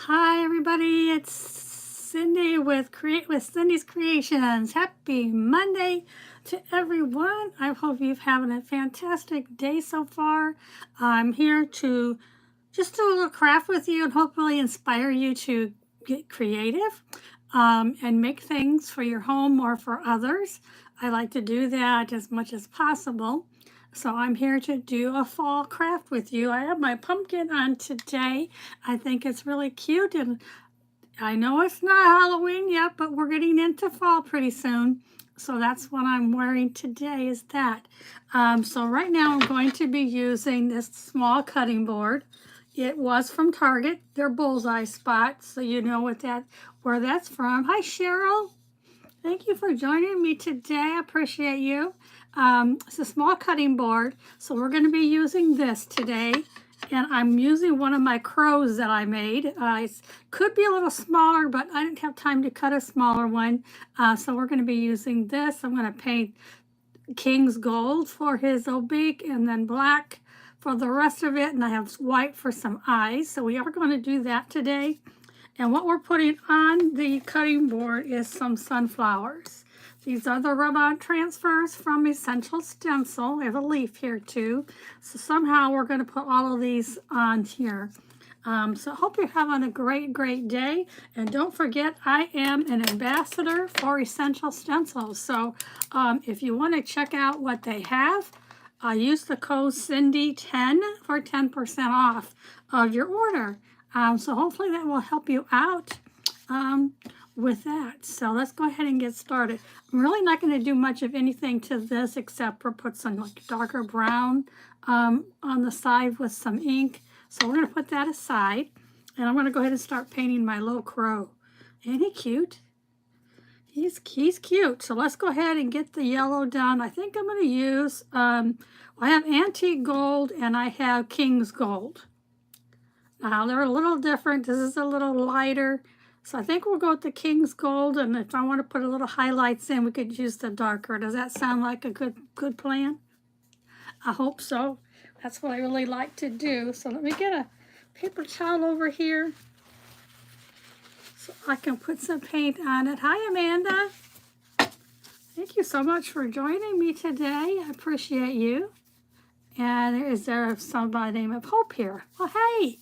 Hi everybody, it's Cindy with Cindy's Creations. Happy Monday to everyone. I hope you're having a fantastic day so far. I'm here to just do a little craft with you and hopefully inspire you to get creative and make things for your home or for others. I like to do that as much as possible. So I'm here to do a fall craft with you. I have my pumpkin on today. I think it's really cute, and I know it's not Halloween yet, but we're getting into fall pretty soon. So that's what I'm wearing today is that. So right now I'm going to be using this small cutting board. It was from Target, their bullseye spot, so you know where that's from. Hi Cheryl. Thank you for joining me today. I appreciate you. It's a small cutting board, so we're going to be using this today. And I'm using one of my crows that I made. It could be a little smaller, but I didn't have time to cut a smaller one. So we're going to be using this. I'm going to paint King's Gold for his oblique and then black for the rest of it. And I have white for some eyes. So we are going to do that today. And what we're putting on the cutting board is some sunflowers. These are the rub-on transfers from Essential Stencil. I have a leaf here too. So somehow we're going to put all of these on here. So I hope you're having a great day. And don't forget, I am an ambassador for Essential Stencils. So if you want to check out what they have, use the code Cindy10 for 10% off of your order. So hopefully that will help you out with that. So let's go ahead and get started. I'm really not going to do much of anything to this except for put some like darker brown on the side with some ink. So we're going to put that aside. And I'm going to go ahead and start painting my little crow. Ain't he cute? He's cute. So let's go ahead and get the yellow done. I think I'm going to use, I have antique gold and I have King's Gold. Now they're a little different. This is a little lighter. So I think we'll go with the King's Gold, and if I want to put a little highlights in, we could use the darker. Does that sound like a good plan? I hope so. That's what I really like to do. So let me get a paper towel over here so I can put some paint on it. Hi, Amanda. Thank you so much for joining me today. I appreciate you. And is there somebody named Hope here? Well, hey.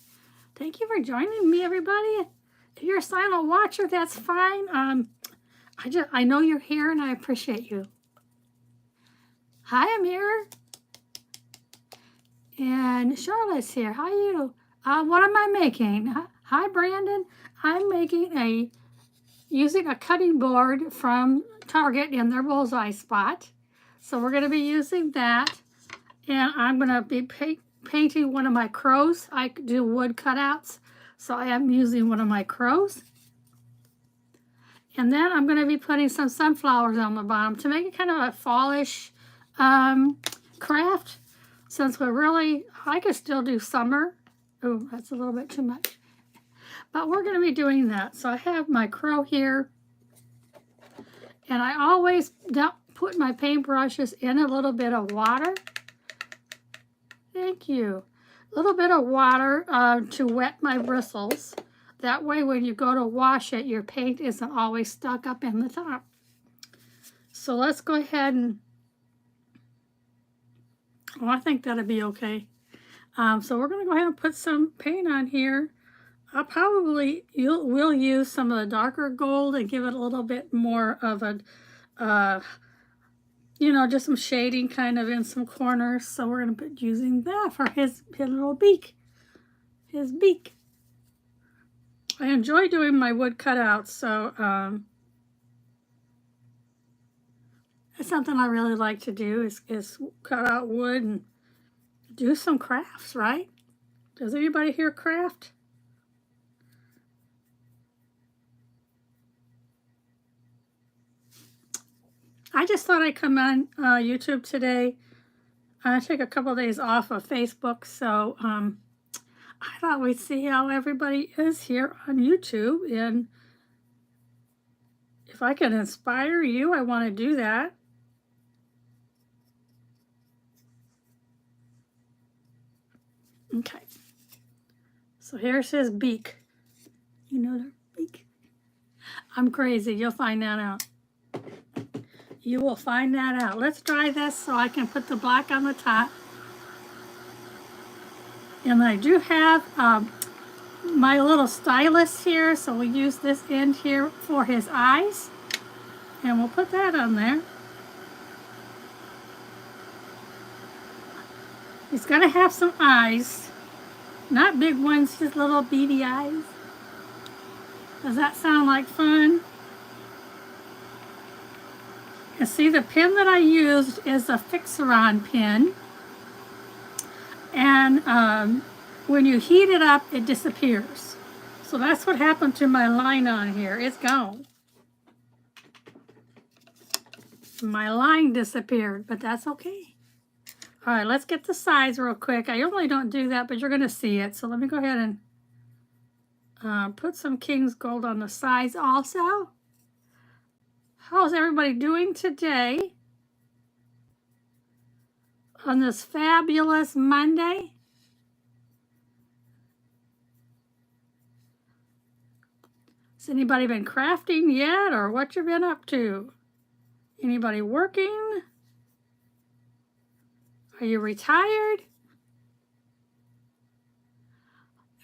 Thank you for joining me, everybody. If you're a silent watcher, that's fine. I know you're here, and I appreciate you. Hi, Amir. And Charlotte's here. Hi, you. What am I making? Hi, Brandon. I'm making using a cutting board from Target in their bullseye spot. So we're going to be using that, and I'm going to be painting one of my crows. I do wood cutouts, so I am using one of my crows. And then I'm going to be putting some sunflowers on the bottom to make it kind of a fallish craft. Since I could still do summer. Oh, that's a little bit too much. But we're going to be doing that. So I have my crow here. And I always put my paintbrushes in a little bit of water. Thank you. A little bit of water to wet my bristles. That way when you go to wash it, your paint isn't always stuck up in the top. So let's go ahead and, I think that'll be okay. So we're going to go ahead and put some paint on here. We'll use some of the darker gold and give it a little bit more of a, just some shading kind of in some corners. So we're going to be using that for his little beak. His beak. I enjoy doing my wood cutouts, so that's something I really like to do is cut out wood and do some crafts, right? Does anybody here craft? I just thought I'd come on YouTube today. I took a couple of days off of Facebook, so I thought we'd see how everybody is here on YouTube, and if I can inspire you, I want to do that. Okay. So here's his beak. You know they're big. I'm crazy. You'll find that out. You will find that out. Let's dry this so I can put the black on the top. And I do have my little stylus here, so we'll use this end here for his eyes. And we'll put that on there. He's got to have some eyes. Not big ones, just little beady eyes. Does that sound like fun? And see, the pen that I used is a Fixaron pen. And when you heat it up, it disappears. So that's what happened to my line on here. It's gone. My line disappeared, but that's okay. All right, let's get the sides real quick. I normally don't do that, but you're going to see it. So let me go ahead and put some King's Gold on the sides also. How's everybody doing today on this fabulous Monday? Has anybody been crafting yet, or what you been up to? Anybody working? Are you retired?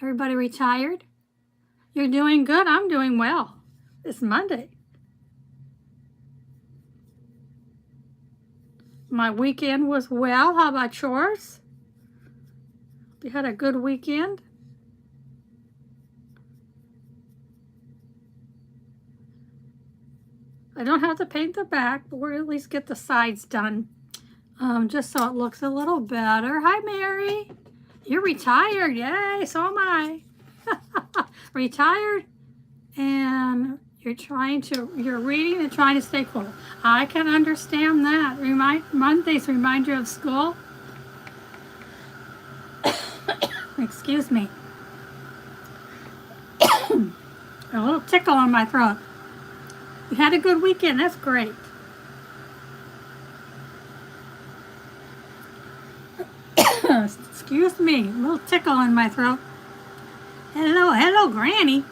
Everybody retired? You're doing good? I'm doing well. It's Monday. My weekend was well. How about yours? You had a good weekend? I don't have to paint the back, but we'll at least get the sides done. Just so it looks a little better. Hi, Mary. You're retired. Yay, so am I. Retired, and you're reading and trying to stay cool. I can understand that. Mondays remind you of school. Excuse me. A little tickle on my throat. You had a good weekend. That's great. Excuse me, a little tickle in my throat. Hello, Granny.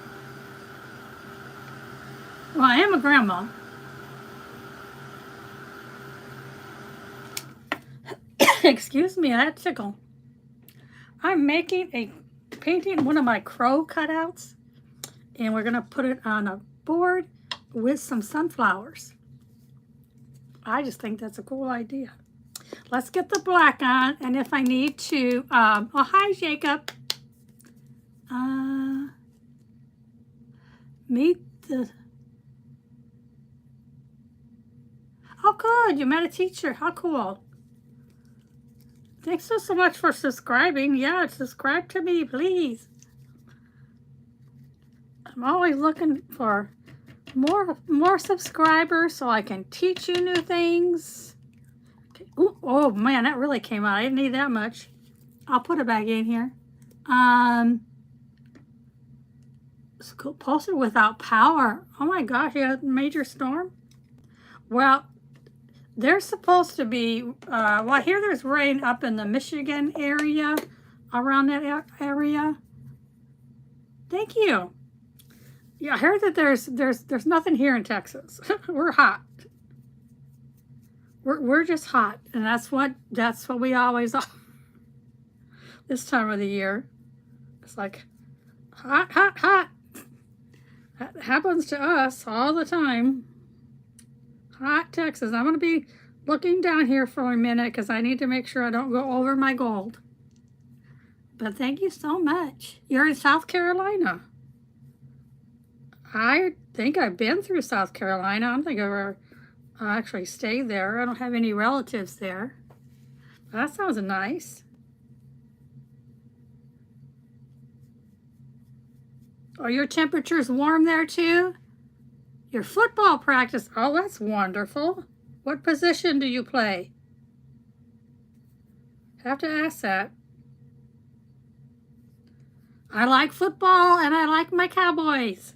Well, I am a grandma. Excuse me, that tickle. I'm painting one of my crow cutouts, and we're gonna put it on a board with some sunflowers. I just think that's a cool idea. Let's get the black on, and if I need to, oh, hi, Jacob. Meet the, oh, good, you met a teacher. How cool. Thanks so much for subscribing. Yeah, subscribe to me, please. I'm always looking for more subscribers so I can teach you new things. Ooh, oh man, that really came out. I didn't need that much. I'll put it back in here. Posted without power. Oh my gosh, you had a major storm? Well, there's supposed to be, well, I hear there's rain up in the Michigan area, around that area. Thank you. Yeah, I heard that there's nothing here in Texas. We're hot. We're just hot, and that's what we always are. This time of the year, it's like hot, hot, hot. That happens to us all the time. Hot Texas. I'm going to be looking down here for a minute because I need to make sure I don't go over my gold. But thank you so much. You're in South Carolina. I think I've been through South Carolina. I don't think I've ever actually stayed there. I don't have any relatives there. That sounds nice. Are your temperatures warm there too? Your football practice, oh, that's wonderful. What position do you play? Have to ask that. I like football and I like my Cowboys.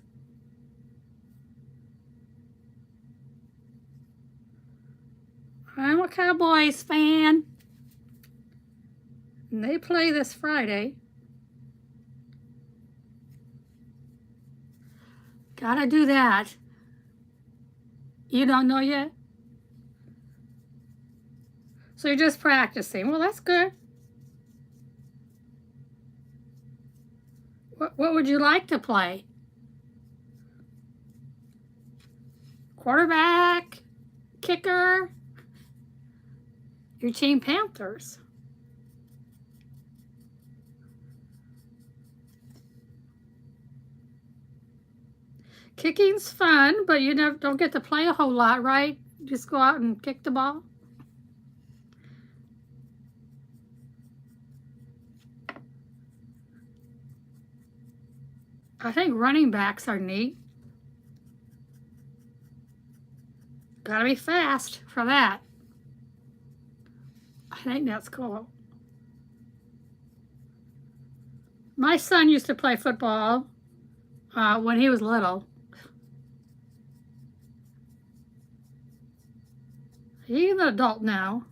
I'm a Cowboys fan. And they play this Friday. Gotta do that. You don't know yet? So you're just practicing. Well, that's good. What would you like to play? Quarterback? Kicker? Your team Panthers. Kicking's fun, but you don't get to play a whole lot, right? Just go out and kick the ball. I think running backs are neat. Gotta be fast for that. I think that's cool. My son used to play football when he was little. He's an adult now.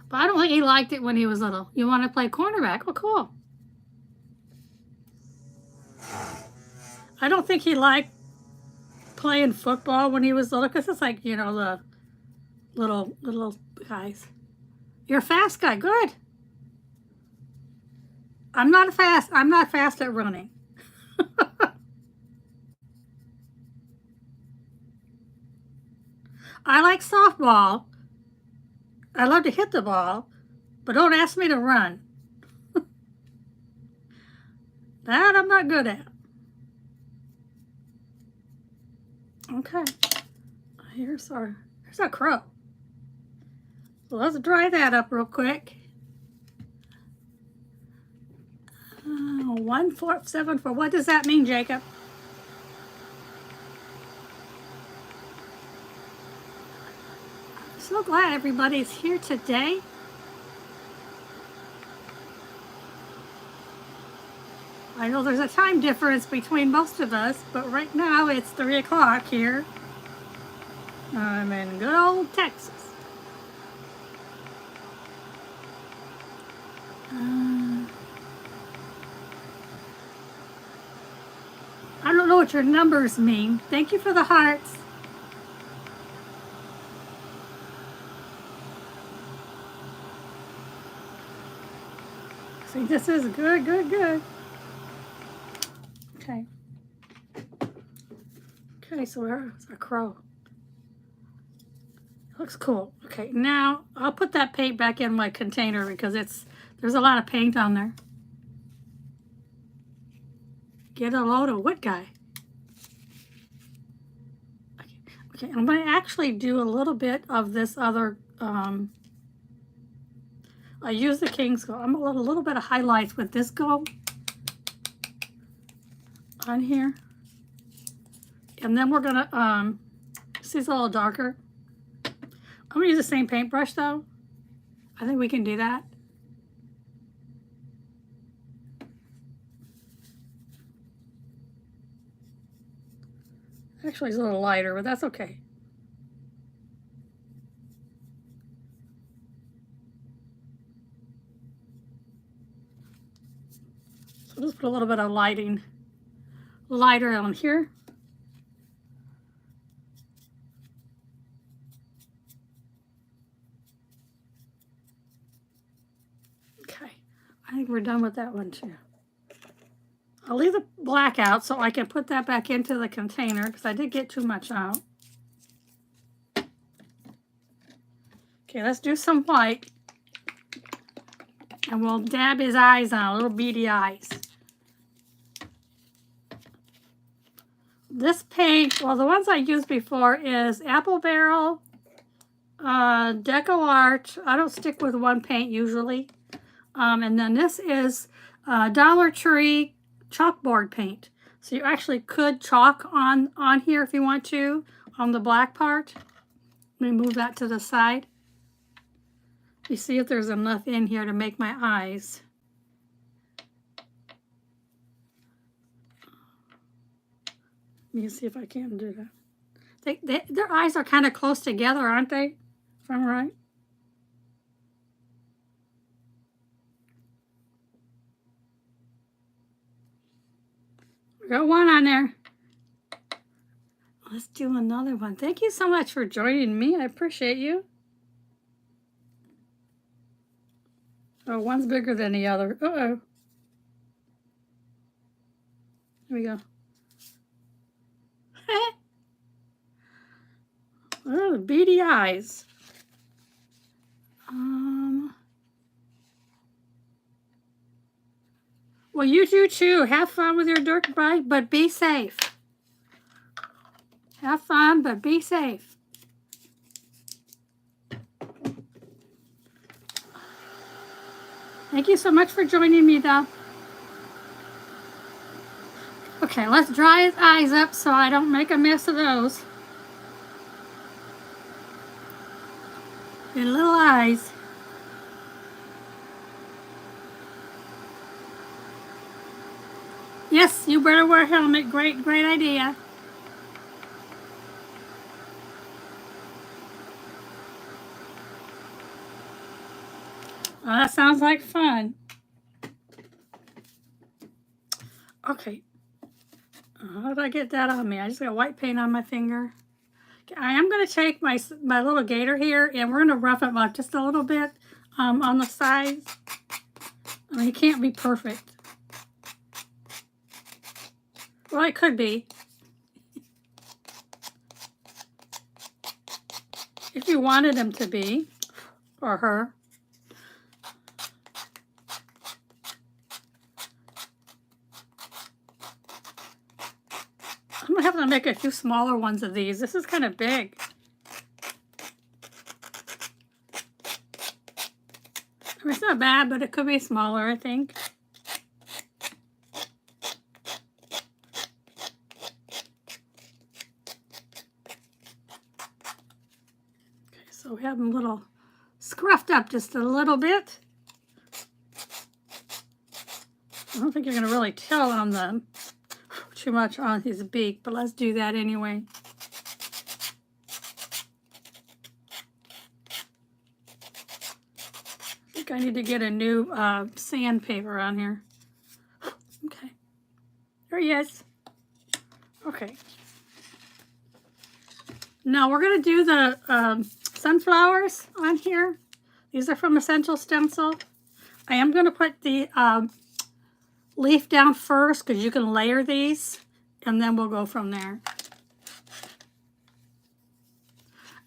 But I don't think he liked it when he was little. You want to play cornerback? Well, cool. I don't think he liked playing football when he was little because it's like, you know, the little guys. You're a fast guy. Good. I'm not fast at running. I like softball. I love to hit the ball, but don't ask me to run. That I'm not good at. Okay. Here's our crow. So let's dry that up real quick. 1474. What does that mean, Jacob? I'm so glad everybody's here today. I know there's a time difference between most of us, but right now it's 3 o'clock here. I'm in good old Texas. I don't know what your numbers mean. Thank you for the hearts. See, this is good, good, good. Okay. Okay, so there's a crow. Looks cool. Okay, now I'll put that paint back in my container because there's a lot of paint on there. Get a load of what guy? Okay, I'm going to actually do a little bit of this other, I use the King's Gold. I'm going to let a little bit of highlights with this gold on here. And then we're going to, see it's a little darker. I'm going to use the same paintbrush though. I think we can do that. Actually, it's a little lighter, but that's okay. So just put a little bit of lighter on here. Okay, I think we're done with that one too. I'll leave the black out so I can put that back into the container because I did get too much out. Okay, let's do some white. And we'll dab his eyes on, little beady eyes. This paint, well, the ones I used before is Apple Barrel, Deco Art. I don't stick with one paint usually. And then this is Dollar Tree chalkboard paint. So you actually could chalk on here if you want to, on the black part. Let me move that to the side. You see if there's enough in here to make my eyes. Let me see if I can do that. Their eyes are kind of close together, aren't they? If I'm right. We got one on there. let's do another one. Thank you so much for joining me. I appreciate you. Oh, one's bigger than the other. Uh-oh. Here we go. Oh, beady eyes. Well, you do too. Have fun with your dirt bike, but be safe. Have fun, but be safe. Thank you so much for joining me, though. Okay, let's dry his eyes up so I don't make a mess of those. Your little eyes. Yes, you better wear a helmet. Great idea. Well, that sounds like fun. Okay. How did I get that on me? I just got white paint on my finger. Okay, I am going to take my little gator here, and we're going to rough it up just a little bit on the sides. I mean, it can't be perfect. Well, it could be. If you wanted him to be, or her. I'm going to have to make a few smaller ones of these. This is kind of big. I mean, it's not bad, but it could be smaller, I think. Okay, so we have them a little scruffed up just a little bit. I don't think you're going to really tell on them too much on his beak, but let's do that anyway. I think I need to get a new sandpaper on here. Okay. There he is. Okay. Now we're going to do the sunflowers on here. These are from Essential Stencil. I am going to put the leaf down first because you can layer these, and then we'll go from there.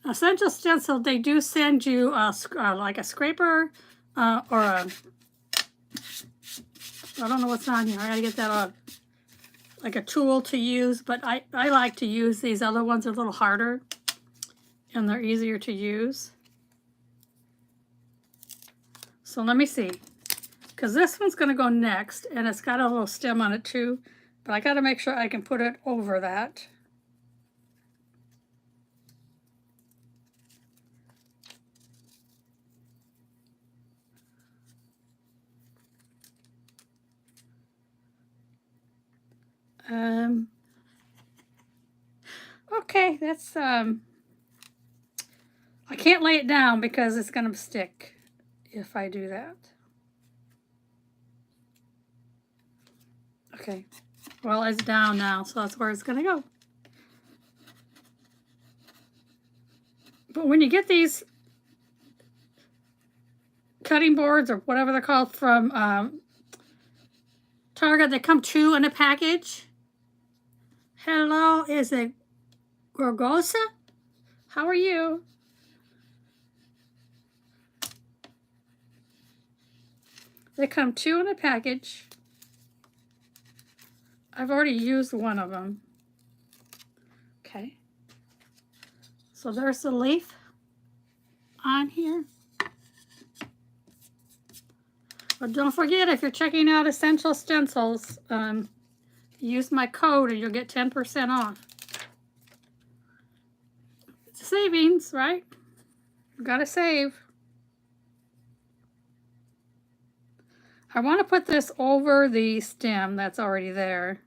Essential Stencil, they do send you like a scraper or a, I don't know what's on here. I gotta get that on, like a tool to use, but I like to use these other ones. They're a little harder and they're easier to use. So let me see, because this one's going to go next, and it's got a little stem on it too, but I got to make sure I can put it over that. Okay, that's, I can't lay it down because it's going to stick if I do that. Okay, well, it's down now, so that's where it's going to go. But when you get these cutting boards or whatever they're called from Target, they come 2 in a package. Hello, is it Gorgosa? How are you? They come 2 in a package. I've already used one of them. Okay. So there's the leaf on here. But don't forget, if you're checking out Essential Stencils, use my code and you'll get 10% off. It's savings, right? You gotta save. I want to put this over the stem that's already there.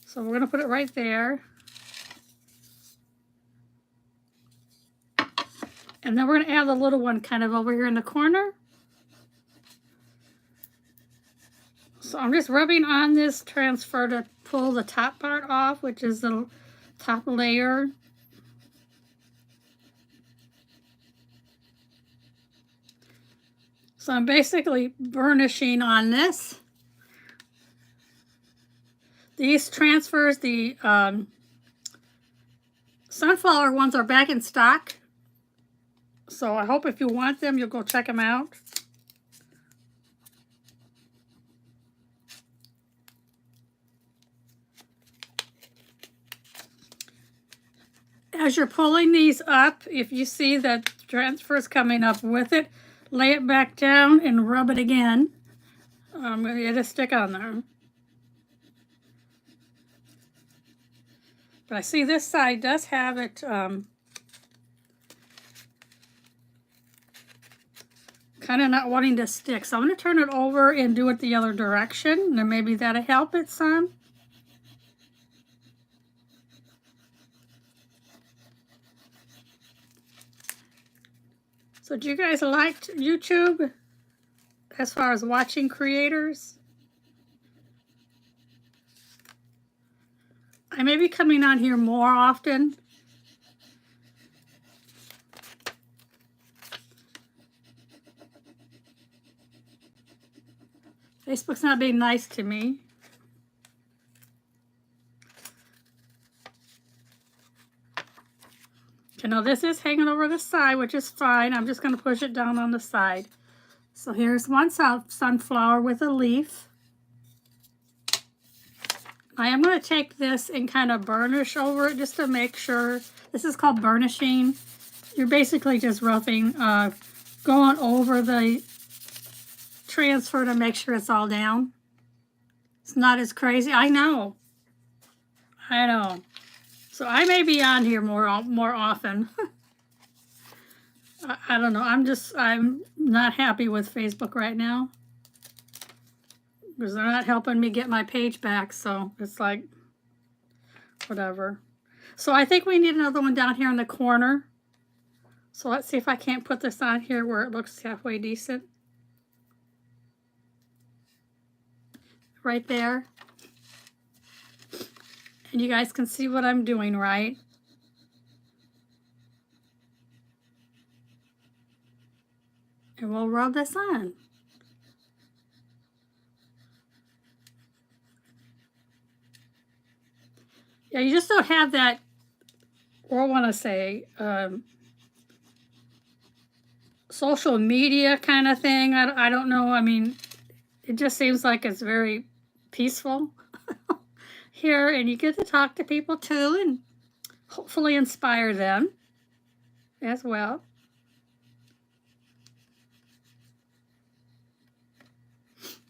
So we're going to put it right there. And then we're going to add the little one kind of over here in the corner. So I'm just rubbing on this transfer to pull the top part off, which is the top layer. So I'm basically burnishing on this. These transfers, the sunflower ones are back in stock. So I hope if you want them, you'll go check them out. As you're pulling these up, if you see that transfers coming up with it, lay it back down and rub it again. I'm going to get a stick on there. But I see this side does have it kind of not wanting to stick. So I'm going to turn it over and do it the other direction. And then maybe that'll help it some. So do you guys like YouTube as far as watching creators? I may be coming on here more often. Facebook's not being nice to me. Okay, now this is hanging over the side, which is fine. I'm just going to push it down on the side. So here's one sunflower with a leaf. I am going to take this and kind of burnish over it just to make sure. This is called burnishing. You're basically just roughing, going over the transfer to make sure it's all down. It's not as crazy. I know. I know. So I may be on here more often. I don't know. I'm not happy with Facebook right now. Because they're not helping me get my page back. So it's like, whatever. So I think we need another one down here in the corner. So let's see if I can't put this on here where it looks halfway decent. Right there. And you guys can see what I'm doing, right? And we'll rub this on. Yeah, you just don't have that, or I want to say, social media kind of thing. I don't know. I mean, it just seems like it's very peaceful here, and you get to talk to people too and hopefully inspire them as well.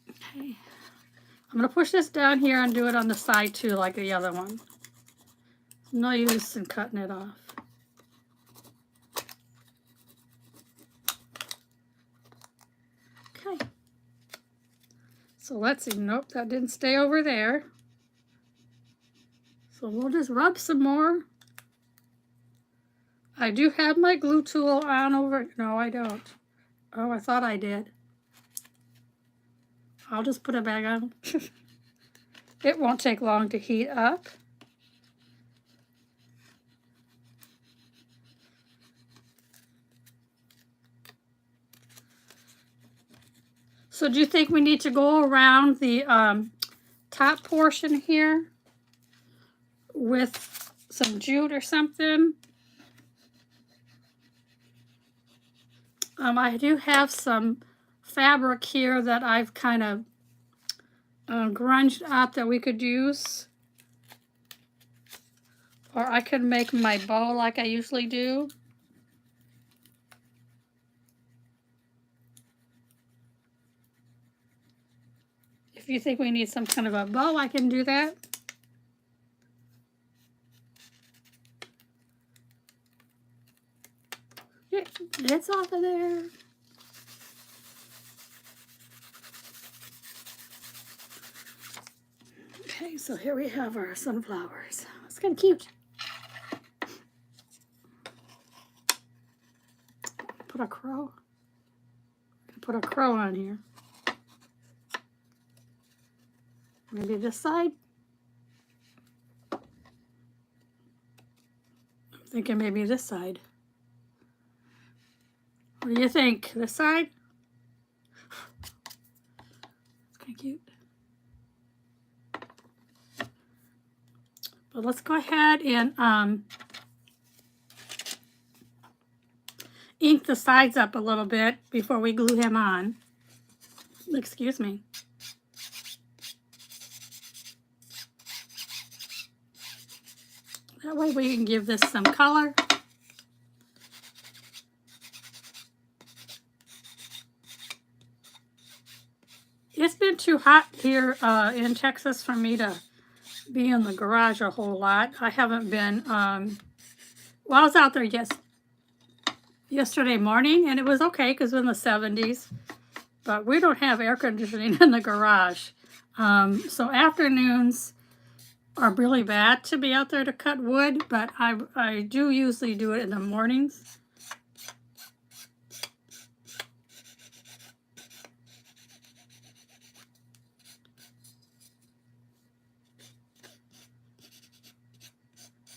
Okay. I'm going to push this down here and do it on the side too, like the other one. No use in cutting it off. Okay. So let's see. Nope, that didn't stay over there. So we'll just rub some more. I do have my glue tool on over. No, I don't. Oh, I thought I did. I'll just put it back on. It won't take long to heat up. So do you think we need to go around the top portion here with some jute or something? I do have some fabric here that I've kind of grunged up that we could use. Or I could make my bow like I usually do. If you think we need some kind of a bow, I can do that. Yeah, it's off of there. Okay, so here we have our sunflowers. It's kind of cute. Put a crow. Put a crow on here. Maybe this side. I'm thinking maybe this side. What do you think? This side? It's kind of cute. But let's go ahead and ink the sides up a little bit before we glue him on. Excuse me. That way we can give this some color. It's been too hot here in Texas for me to be in the garage a whole lot. I haven't been, well, I was out there yesterday morning, and it was okay because it was in the 70s, but we don't have air conditioning in the garage. So afternoons are really bad to be out there to cut wood, but I do usually do it in the mornings.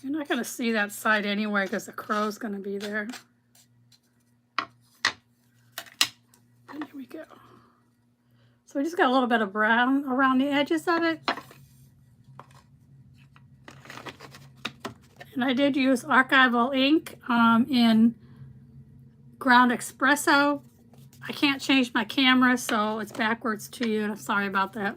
You're not going to see that side anyway because the crow's going to be there. And here we go. So we just got a little bit of brown around the edges of it. And I did use archival ink in ground espresso. I can't change my camera, so it's backwards to you. I'm sorry about that.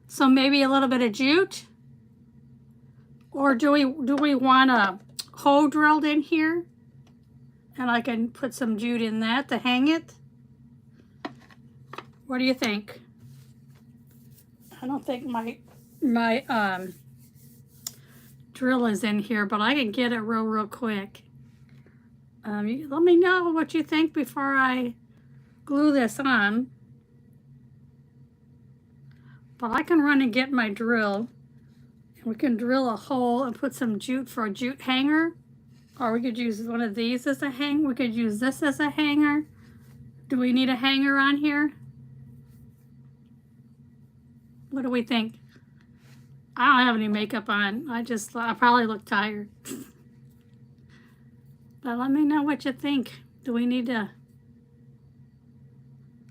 So maybe a little bit of jute, or do we want a hole drilled in here, and I can put some jute in that to hang it? What do you think? I don't think my drill is in here, but I can get it real quick. Let me know what you think before I glue this on. But I can run and get my drill, and we can drill a hole and put some jute for a jute hanger, or we could use one of these as a hanger. We could use this as a hanger. Do we need a hanger on here? What do we think? I don't have any makeup on. I probably look tired. But let me know what you think. Do we need to?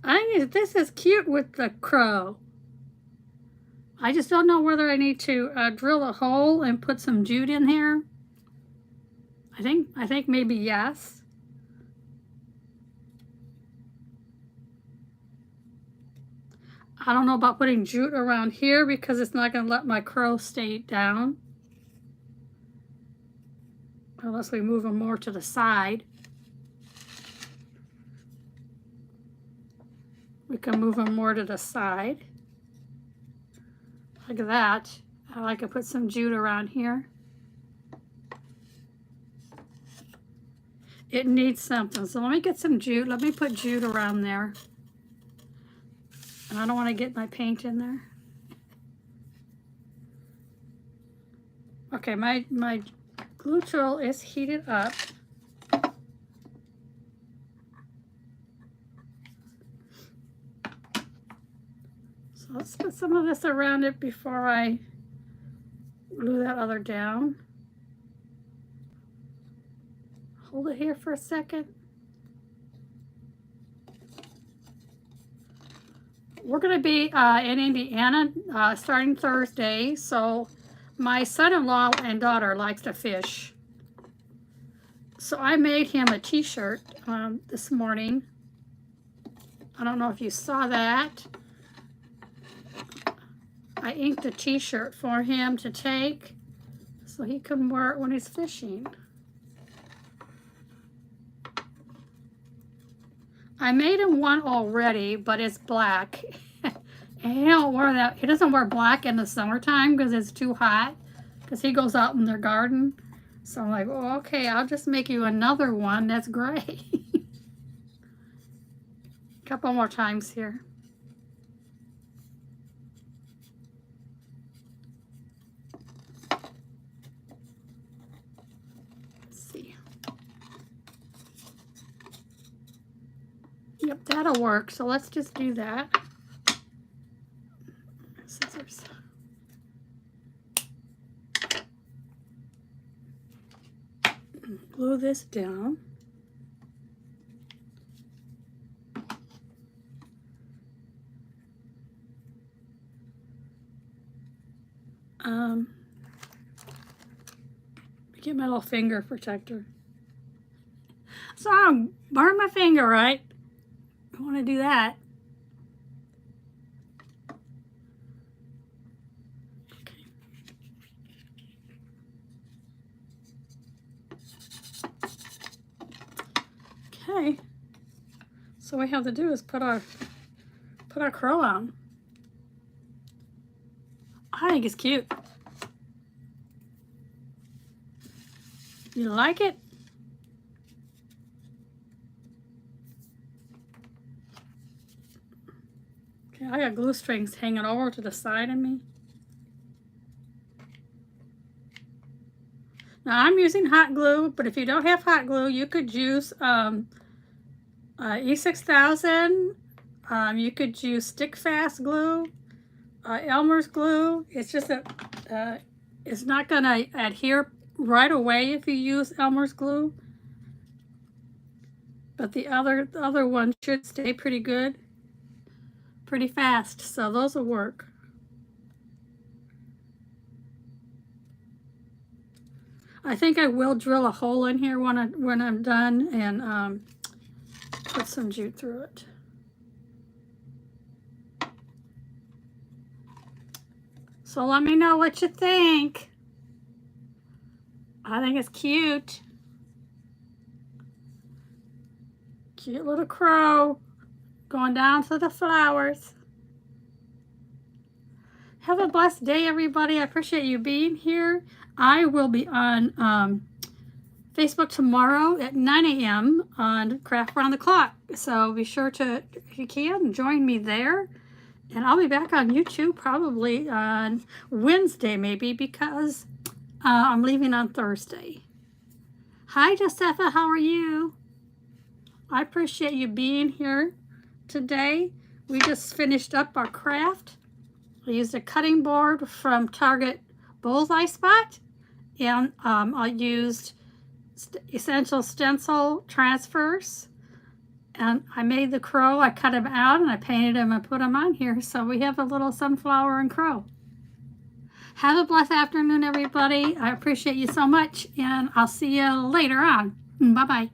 This is cute with the crow. I just don't know whether I need to drill a hole and put some jute in here. I think maybe yes. I don't know about putting jute around here because it's not going to let my crow stay down. Unless we move them more to the side. We can move them more to the side. Like that. I could put some jute around here. It needs something. So let me get some jute. Let me put jute around there. And I don't want to get my paint in there. Okay, my glue tool is heated up. So let's put some of this around it before I glue that other down. Hold it here for a second. We're going to be in Indiana starting Thursday, so my son-in-law and daughter likes to fish. So I made him a t-shirt this morning. I don't know if you saw that. I inked a t-shirt for him to take so he can wear it when he's fishing. I made him one already, but it's black. And he don't wear that. He doesn't wear black in the summertime because it's too hot. Because he goes out in their garden. So I'm like, oh, okay, I'll just make you another one that's gray. A couple more times here. Let's see. Yep, that'll work. So let's just do that. Scissors. Glue this down. Get my little finger protector. So I don't burn my finger, right? I want to do that. Okay. So what we have to do is put our crow on. I think it's cute. You like it? Okay, I got glue strings hanging over to the side of me. Now I'm using hot glue, but if you don't have hot glue, you could use E6000. You could use stick fast glue, Elmer's glue. It's just that it's not going to adhere right away if you use Elmer's glue, but the other one should stay pretty good, pretty fast. So those will work. I think I will drill a hole in here when I'm done and put some jute through it. So let me know what you think. I think it's cute. Cute little crow going down to the flowers. Have a blessed day, everybody. I appreciate you being here. I will be on Facebook tomorrow at 9 a.m. on Craft Around the Clock. So be sure to, if you can, join me there. And I'll be back on YouTube probably on Wednesday maybe, because I'm leaving on Thursday. Hi, Josepha. How are you? I appreciate you being here today. We just finished up our craft. I used a cutting board from Target Bullseye Spot, and I used Essential Stencil transfers, and I made the crow. I cut him out and I painted him and put him on here, so we have a little sunflower and crow. Have a blessed afternoon, everybody. I appreciate you so much, and I'll see you later on. Bye-bye.